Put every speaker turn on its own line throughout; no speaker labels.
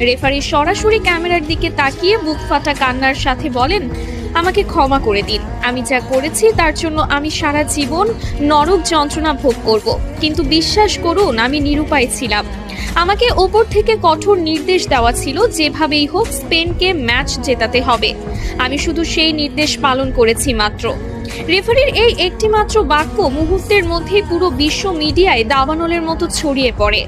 Referee সরাসরি ক্যামেরার দিকে তাকিয়ে বুক ফাটা কান্নার সাথে বলেন, আমাকে ক্ষমা করে দিন। আমি যা করেছি তার জন্য আমি সারা জীবন নরক যন্ত্রণা ভোগ করব, কিন্তু বিশ্বাস করুন আমি নিরুপায় ছিলাম। আমাকে ওপর থেকে কঠোর নির্দেশ দেওয়া ছিল, যেভাবেই হোক স্পেনকে ম্যাচ জেতাতে হবে। আমি শুধু সেই নির্দেশ পালন করেছি মাত্র। রেফারির এই একটি মাত্র বাক্য মুহূর্তের মধ্যেই পুরো বিশ্ব মিডিয়ায় দাবানলের মতো ছড়িয়ে পড়ে।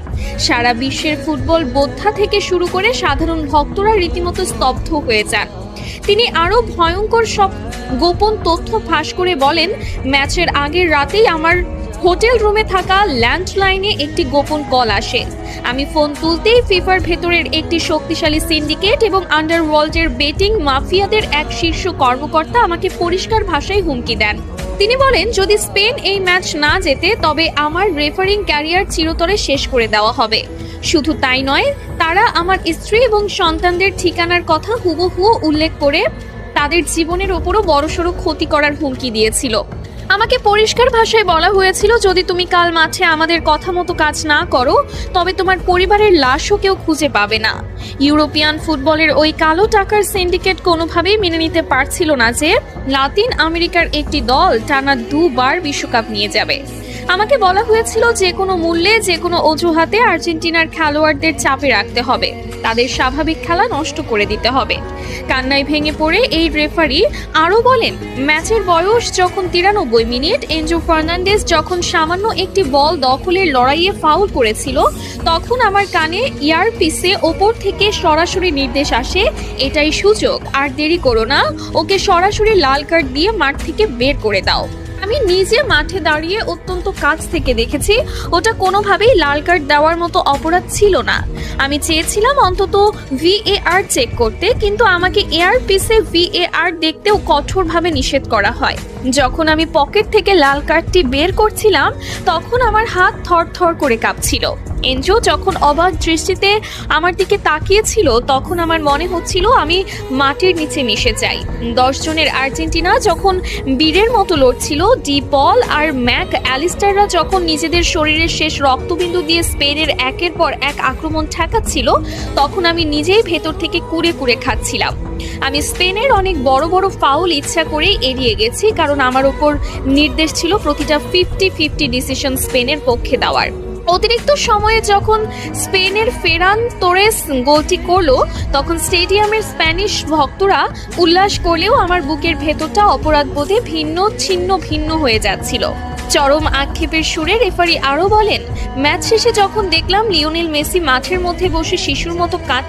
সারা বিশ্বের ফুটবল বোদ্ধা থেকে শুরু করে সাধারণ ভক্তরা রীতিমতো স্তব্ধ হয়ে যান। তিনি আরো ভয়ঙ্কর সব গোপন তথ্য ফাঁস করে বলেন, ম্যাচের আগের রাতেই আমার হোটেল রুমে থাকা ল্যান্ডলাইনে একটি গোপন কল আসে। আমি ফোন তুলতেই ফিফার ভেতরের একটি শক্তিশালী সিন্ডিকেট এবং আন্ডারওয়ার্ল্ডের বেটিং মাফিয়াদের এক শীর্ষ কর্মকর্তা আমাকে পরিষ্কার ভাষায় হুমকি দেন। তিনি বলেন, যদি স্পেন এই ম্যাচ না জেতে তবে আমার রেফারিং ক্যারিয়ার চিরতরে শেষ করে দেওয়া হবে। শুধু তাই নয়, তারা আমার স্ত্রী এবং সন্তানদের ঠিকানার কথা হুবহু উল্লেখ করে তাদের জীবনের ওপরও বড়সড় ক্ষতি করার হুমকি দিয়েছিল। আমাকে পরিষ্কার ভাষায় বলা হয়েছিল, যদি তুমি কাল মাঠে আমাদের কথা মতো কাজ না করো তবে তোমার পরিবারের লাশও কেউ খুঁজে পাবে না। ইউরোপিয়ান ফুটবলের ওই কালো টাকার সিন্ডিকেট কোনোভাবেই মেনে নিতে পারছিল না যে লাতিন আমেরিকার একটি দল টানা 2 বার বিশ্বকাপ নিয়ে যাবে। আমাকে বলা হয়েছিল, যে কোনো মূল্যে যে কোনো অজুহাতে আর্জেন্টিনার খেলোয়াড়দের চাপে রাখতে হবে, তাদের স্বাভাবিক খেলা নষ্ট করে দিতে হবে। কান্নায় ভেঙে পড়ে এই রেফারি আরও বলেন, ম্যাচের বয়স যখন 93 মিনিট, এনজো ফার্নান্ডেজ যখন সামান্য একটি বল দখলের লড়াইয়ে ফাউল করেছিল, তখন আমার কানে ইয়ারপিসে ওপর থেকে সরাসরি নির্দেশ আসে, এটাই সুযোগ, আর দেরি করো না, ওকে সরাসরি লাল কার্ড দিয়ে মাঠ থেকে বের করে দাও। আমি নিজে মাঠে দাঁড়িয়ে অত্যন্ত কাছ থেকে দেখেছি, ওটা কোনোভাবেই লাল কার্ড দেওয়ার মতো অপরাধ ছিল না। আমি চেয়েছিলাম অন্তত VAR চেক করতে, কিন্তু আমাকে এয়ারপিসে VAR দেখতেও কঠোরভাবে নিষেধ করা হয়। যখন আমি পকেট থেকে লাল কার্ডটি বের করছিলাম তখন আমার হাত থরথর করে কাঁপছিল। এনজো যখন অবাক দৃষ্টিতে আমার দিকে তাকিয়েছিল তখন আমার মনে হচ্ছিল আমি মাটির নিচে মিশে যাই। 10 জনের আর্জেন্টিনা যখন বীরের মতো লড়ছিল, ডি পল আর ম্যাক অ্যালিস্টাররা যখন নিজেদের শরীরের শেষ রক্তবিন্দু দিয়ে স্পেনের একের পর এক আক্রমণ ঠেকাচ্ছিল, তখন আমি নিজেই ভেতর থেকে কুড়ে কুড়ে খাচ্ছিলাম। আমি স্পেনের অনেক বড় বড় ফাউল ইচ্ছা করেই এড়িয়ে গেছি, কারণ আমার ওপর নির্দেশ ছিল প্রতিটা 50-50 ডিসিশন স্পেনের পক্ষে দেওয়ার। অতিরিক্ত সময়ে যখন স্পেনের ফেরান তোরেস গোলটি করলো, তখন স্টেডিয়ামের স্প্যানিশ ভক্তরা উল্লাস করলেও আমার বুকের ভেতরটা অপরাধবোধে ভিন্ন হয়ে যাচ্ছিল। চরম আক্ষেপের সুরে রেফারি আরও বলেন, ম্যাচ শেষে যখন দেখলাম লিওনেল মেসি মাঠের মধ্যে বসে শিশুর মতো কাঁদছে,